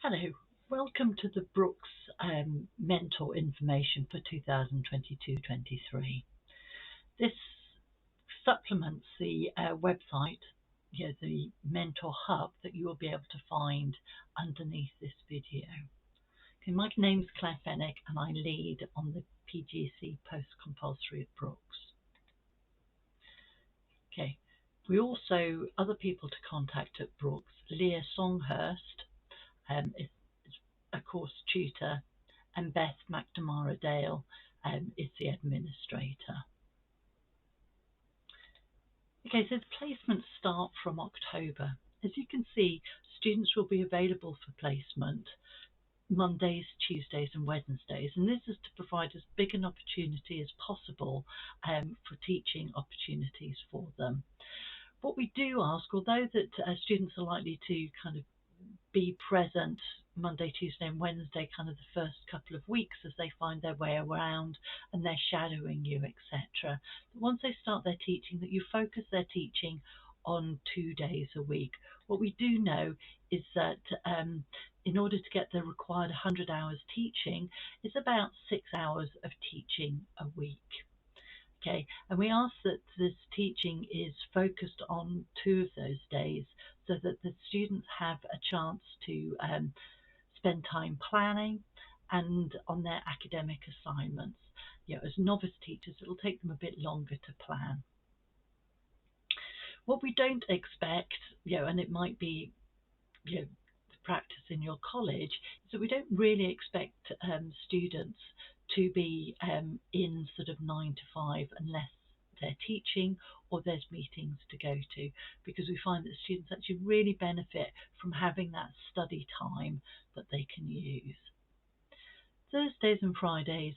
Hello, welcome to the Brookes mentor information for 2022-23. This supplements the website, the mentor hub that you will be able to find underneath this video. Okay, my name's Claire Fennick and I lead on the PGCE post-compulsory at Brookes. Okay, we also, other people to contact at Brookes, Leah Songhurst is a course tutor, and Beth McNamara Dale is the administrator. Okay, so the placements start from October. As you can see, students will be available for placement Mondays, Tuesdays and Wednesdays, and this is to provide as big an opportunity as possible for teaching opportunities for them. What we do ask, although that students are likely to kind of be present Monday, Tuesday and Wednesday, kind of the first couple of weeks as they find their way around and they're shadowing you, etc. Once they start their teaching, that you focus their teaching on 2 days a week. What we do know is that in order to get the required 100 hours teaching, it's about 6 hours of teaching a week. Okay, and we ask that this teaching is focused on 2 of those days so that the students have a chance to spend time planning and on their academic assignments. As novice teachers, it'll take them a bit longer to plan. What we don't expect, and it might be, the practice in your college, is that we don't really expect students to be in sort of 9 to 5 unless they're teaching or there's meetings to go to, because we find that students actually really benefit from having that study time that they can use. Thursdays and Fridays,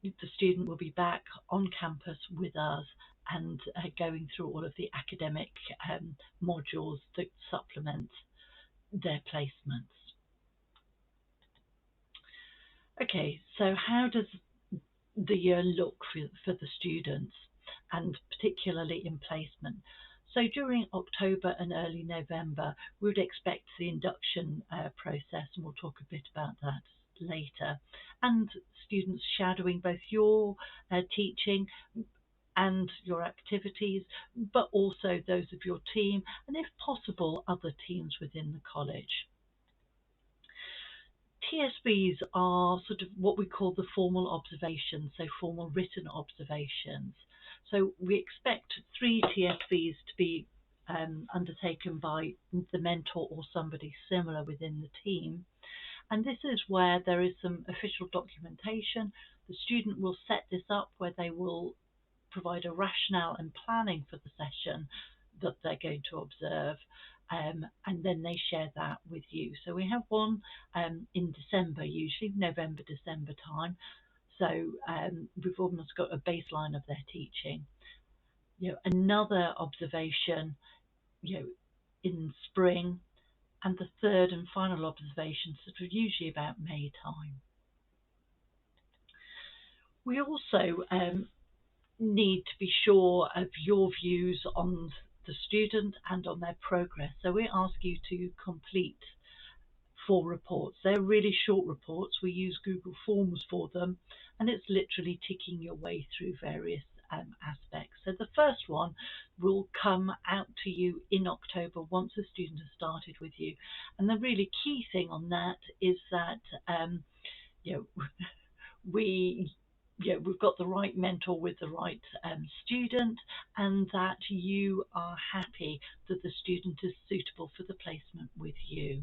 the student will be back on campus with us and going through all of the academic modules that supplement their placements. Okay, so how does the year look for the students, and particularly in placement? So during October and early November, we would expect the induction process, and we'll talk a bit about that later, and students shadowing both your teaching and your activities, but also those of your team, and if possible, other teams within the college. TSBs are sort of what we call the formal observations, so formal written observations. So we expect 3 TSBs to be undertaken by the mentor or somebody similar within the team. And this is where there is some official documentation. The student will set this up where they will provide a rationale and planning for the session that they're going to observe. And then they share that with you. So we have one in December, usually November, December time. So we've almost got a baseline of their teaching. Another observation, in spring, and the third and final observation sort of usually about May time. We also need to be sure of your views on the student and on their progress. So we ask you to complete 4 reports. They're really short reports. We use Google Forms for them, and it's literally ticking your way through various aspects. So the first one will come out to you in October once the student has started with you. And the really key thing on that is that we've got the right mentor with the right student, and that you are happy that the student is suitable for the placement with you.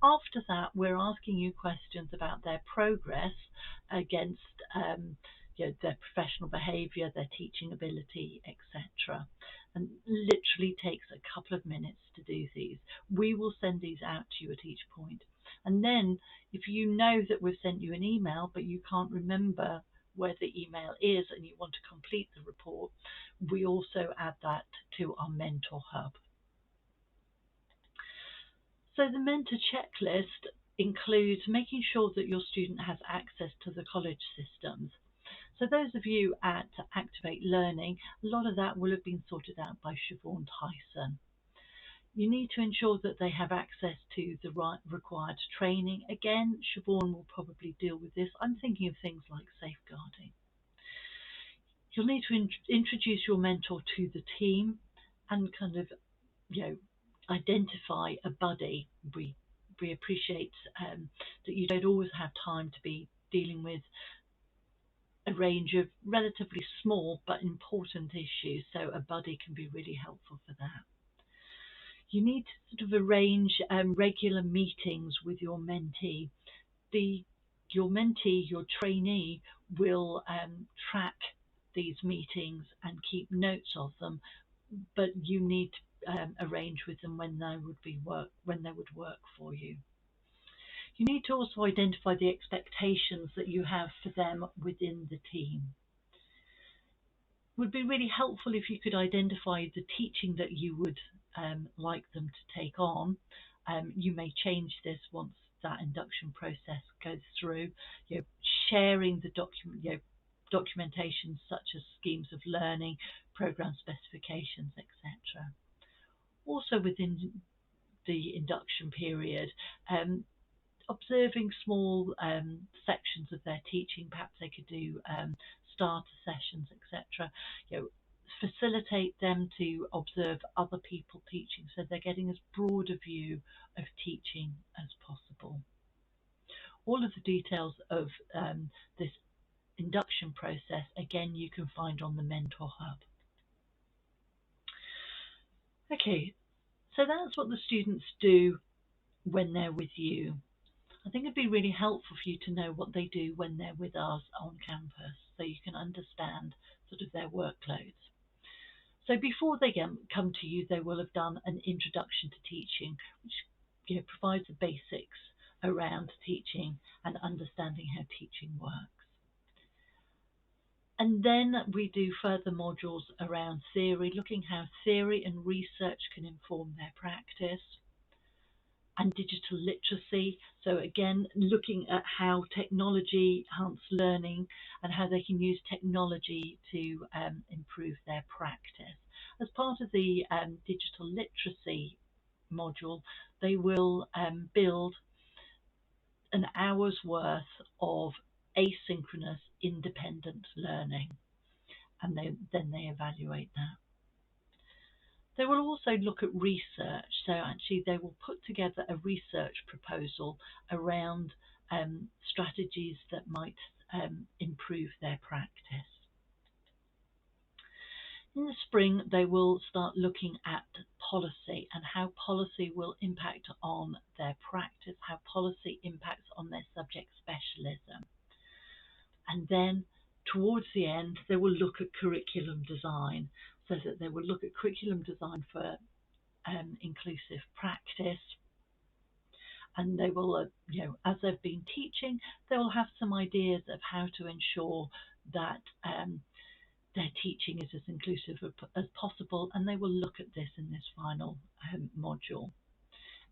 After that, we're asking you questions about their progress against their professional behaviour, their teaching ability, etc. And literally takes a couple of minutes to do these. We will send these out to you at each point. And then if you know that we've sent you an email but you can't remember where the email is and you want to complete the report, we also add that to our mentor hub. So the mentor checklist includes making sure that your student has access to the college systems. So those of you at Activate Learning, a lot of that will have been sorted out by Siobhan Tyson. You need to ensure that they have access to the right required training. Again, Siobhan will probably deal with this. I'm thinking of things like safeguarding. You'll need to introduce your mentor to the team and kind of, identify a buddy. We appreciate that you don't always have time to be dealing with a range of relatively small but important issues, so a buddy can be really helpful for that. You need to sort of arrange regular meetings with your mentee. Your mentee, your trainee, will track these meetings and keep notes of them, but you need to arrange with them when they would work for you. You need to also identify the expectations that you have for them within the team. It would be really helpful if you could identify the teaching that you would like them to take on. You may change this once that induction process goes through. Sharing the documentation such as schemes of learning, program specifications, etc. Also within the induction period, observing small sections of their teaching. Perhaps they could do starter sessions, etc. Facilitate them to observe other people teaching, so they're getting as broad a view of teaching as possible. All of the details of this induction process, again, you can find on the Mentor Hub. Okay, so that's what the students do when they're with you. I think it'd be really helpful for you to know what they do when they're with us on campus, so you can understand sort of their workloads. So before they come to you, they will have done an introduction to teaching, which provides the basics around teaching and understanding how teaching works. And then we do further modules around theory, looking how theory and research can inform their practice, and digital literacy. So again, looking at how technology enhances learning and how they can use technology to improve their practice. As part of the digital literacy module, they will build an hour's worth of asynchronous independent learning, and then they evaluate that. They will also look at research, so actually they will put together a research proposal around strategies that might improve their practice. In the spring, they will start looking at policy and how policy will impact on their practice, how policy impacts on their subject specialism. And then towards the end, they will look at curriculum design, so that they will look at curriculum design for inclusive practice. And they will, as they've been teaching, they will have some ideas of how to ensure that their teaching is as inclusive as possible, and they will look at this in this final module.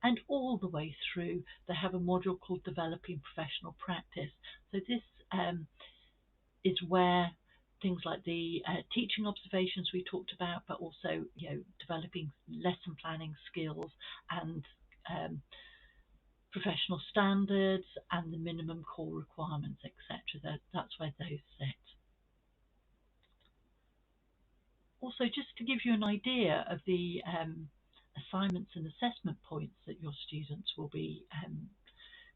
And all the way through, they have a module called Developing Professional Practice. So this is where things like the teaching observations we talked about, but also developing lesson planning skills and professional standards and the minimum core requirements, etc. That's where those sit. Also, just to give you an idea of the assignments and assessment points that your students will be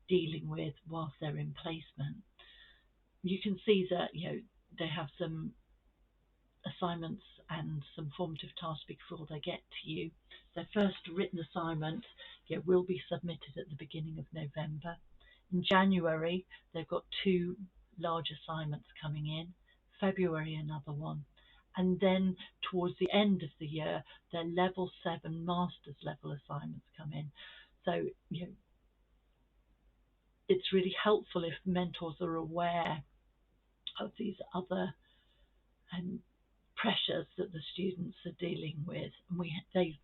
dealing with whilst they're in placement, you can see that they have some assignments and some formative tasks before they get to you. Their first written assignment will be submitted at the beginning of November. In January, they've got 2 large assignments coming in, February another one, and then towards the end of the year, their level 7 master's level assignments come in. So it's really helpful if mentors are aware of these other pressures that the students are dealing with, and they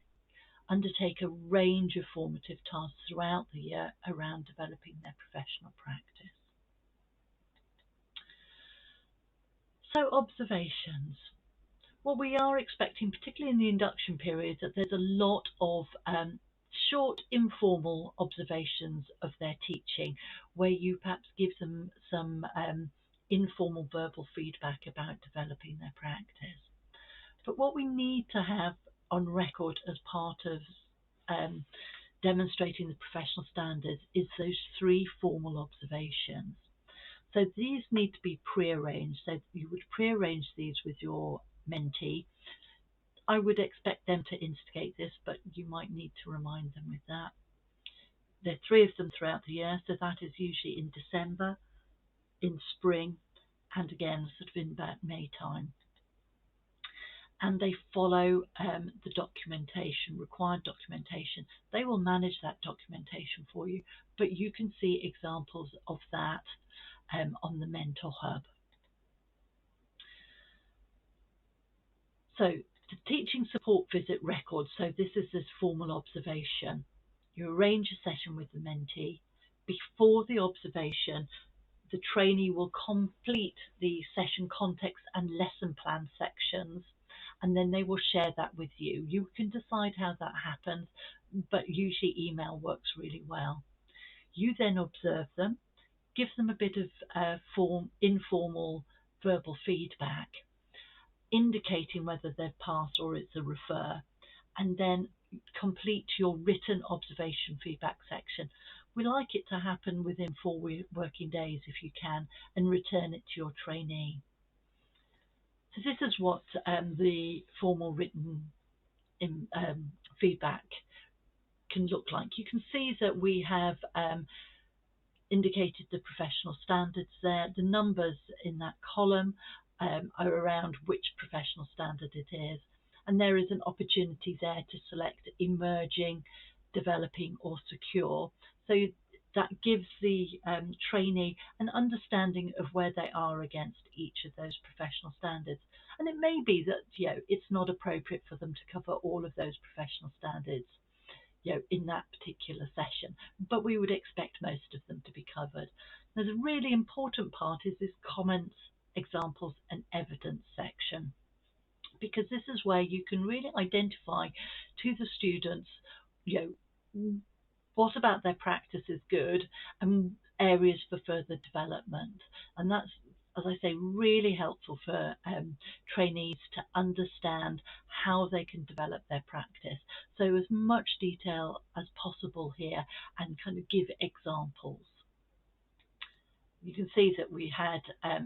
undertake a range of formative tasks throughout the year around developing their professional practice. So observations. What we are expecting, particularly in the induction period, that there's a lot of short, informal observations of their teaching, where you perhaps give them some informal verbal feedback about developing their practice. But what we need to have on record as part of demonstrating the professional standards is those 3 formal observations. So these need to be pre-arranged. So you would pre-arrange these with your mentee. I would expect them to instigate this, but you might need to remind them with that. There are 3 of them throughout the year, so that is usually in December, in spring, and again sort of in about May time. And they follow the documentation, required documentation. They will manage that documentation for you, but you can see examples of that on the Mentor Hub. So the teaching support visit record, so this is this formal observation. You arrange a session with the mentee. Before the observation, the trainee will complete the session context and lesson plan sections, and then they will share that with you. You can decide how that happens, but usually email works really well. You then observe them, give them a bit of informal verbal feedback, indicating whether they've passed or it's a refer, and then complete your written observation feedback section. We like it to happen within 4 working days if you can, and return it to your trainee. So this is what the formal written feedback can look like. You can see that we have indicated the professional standards there. The numbers in that column are around which professional standard it is, and there is an opportunity there to select emerging, developing or secure. So that gives the trainee an understanding of where they are against each of those professional standards. And it may be that it's not appropriate for them to cover all of those professional standards in that particular session, but we would expect most of them to be covered. Now, the really important part is this comments, examples and evidence section, because this is where you can really identify to the students what about their practice is good and areas for further development. And that's, as I say, really helpful for trainees to understand how they can develop their practice. So as much detail as possible here, and kind of give examples. You can see that we had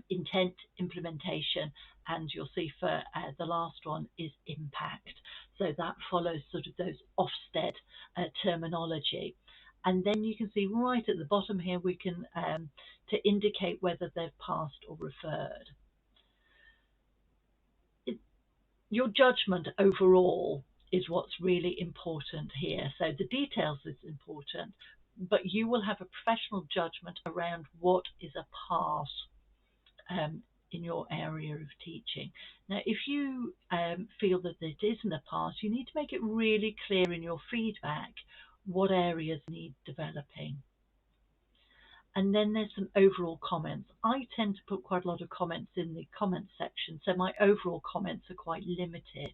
intent, implementation, and you'll see for the last one is impact. So that follows sort of those Ofsted terminology. And then you can see right at the bottom here, we can to indicate whether they've passed or referred. Your judgment overall is what's really important here. So the details is important, but you will have a professional judgment around what is a pass in your area of teaching. Now, if you feel that it isn't a pass, you need to make it really clear in your feedback what areas need developing. And then there's some overall comments. I tend to put quite a lot of comments in the comments section, so my overall comments are quite limited.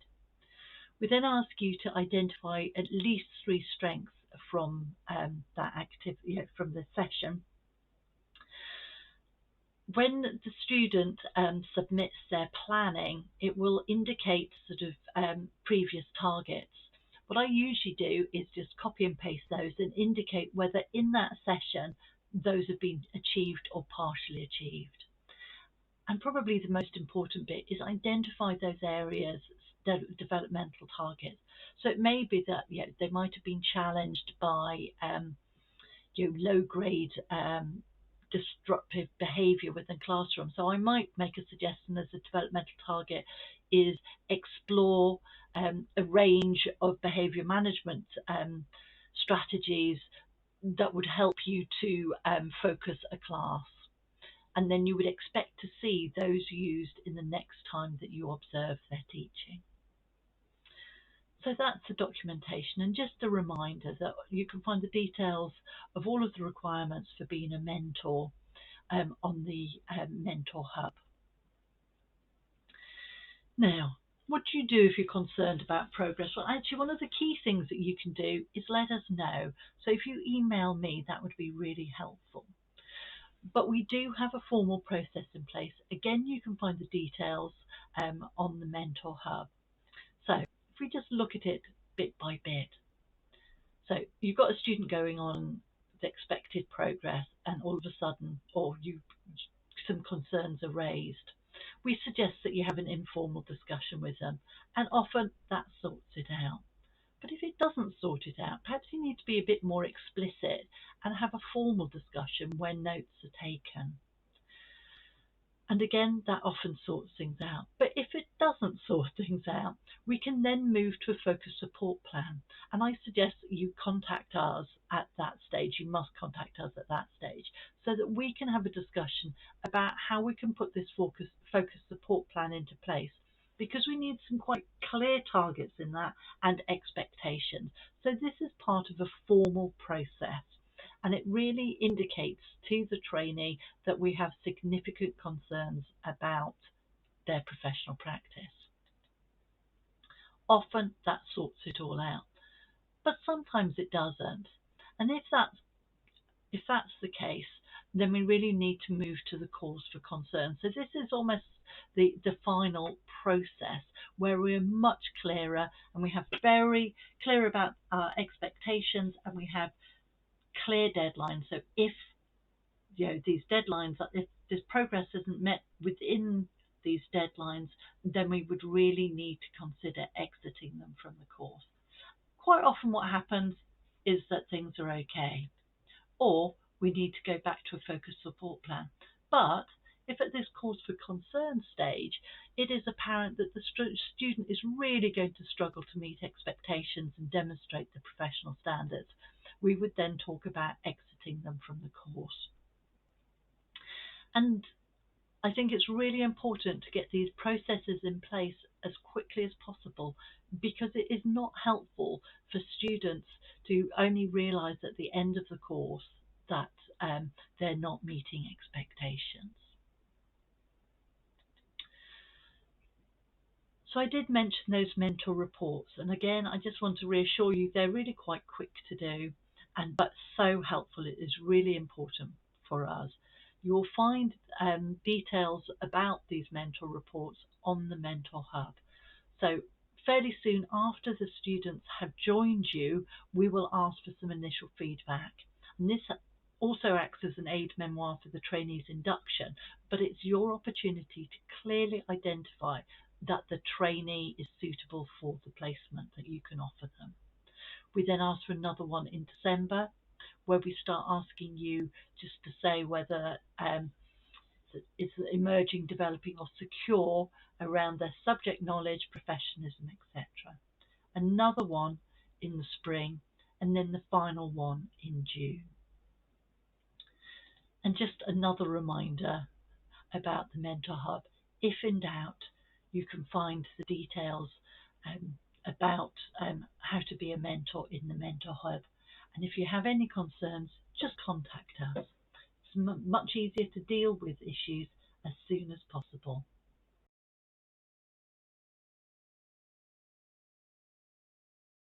We then ask you to identify at least 3 strengths from that activity, from the session. When the student submits their planning, it will indicate sort of previous targets. What I usually do is just copy and paste those and indicate whether in that session those have been achieved or partially achieved. And probably the most important bit is identify those areas, developmental targets. So it may be that they might have been challenged by low grade disruptive behaviour within classroom. So I might make a suggestion as a developmental target is explore a range of behaviour management strategies that would help you to focus a class. And then you would expect to see those used in the next time that you observe their teaching. So that's the documentation, and just a reminder that you can find the details of all of the requirements for being a mentor on the Mentor Hub. Now, What do you do if you're concerned about progress? Well, actually, one of the key things that you can do is let us know. So if you email me, that would be really helpful. But we do have a formal process in place. Again, you can find the details on the Mentor Hub. So if we just look at it bit by bit. So you've got a student going on the expected progress, and all of a sudden, some concerns are raised. We suggest that you have an informal discussion with them, and often that sorts it out. But if it doesn't sort it out, perhaps you need to be a bit more explicit and have a formal discussion where notes are taken. And again, that often sorts things out. But if it doesn't sort things out, we can then move to a focused support plan. And I suggest that you contact us at that stage. You must contact us at that stage so that we can have a discussion about how we can put this focused support plan into place, because we need some quite clear targets in that and expectations. So this is part of a formal process, and it really indicates to the trainee that we have significant concerns about their professional practice. Often that sorts it all out, but sometimes it doesn't. And if that's the case, then we really need to move to the cause for concern. So this is almost the final process where we're much clearer, and we have very clear about our expectations, and we have clear deadlines. So if these deadlines, if this progress isn't met within these deadlines, then we would really need to consider exiting them from the course. Quite often what happens is that things are okay, or we need to go back to a focused support plan. But if at this cause for concern stage, it is apparent that the student is really going to struggle to meet expectations and demonstrate the professional standards, we would then talk about exiting them from the course. And I think it's really important to get these processes in place as quickly as possible, because it is not helpful for students to only realise at the end of the course that they're not meeting expectations. So I did mention those mentor reports, and again, I just want to reassure you they're really quite quick to do, but so helpful. It is really important for us. You will find details about these mentor reports on the Mentor Hub. So fairly soon after the students have joined you, we will ask for some initial feedback. And this also acts as an aid memoir for the trainee's induction, but it's your opportunity to clearly identify that the trainee is suitable for the placement that you can offer them. We then ask for another one in December, where we start asking you just to say whether it's emerging, developing, or secure around their subject knowledge, professionalism, etc. Another one in the spring, and then the final one in June. And just another reminder about the Mentor Hub. If in doubt, you can find the details about how to be a mentor in the Mentor Hub. And if you have any concerns, just contact us. It's much easier to deal with issues as soon as possible.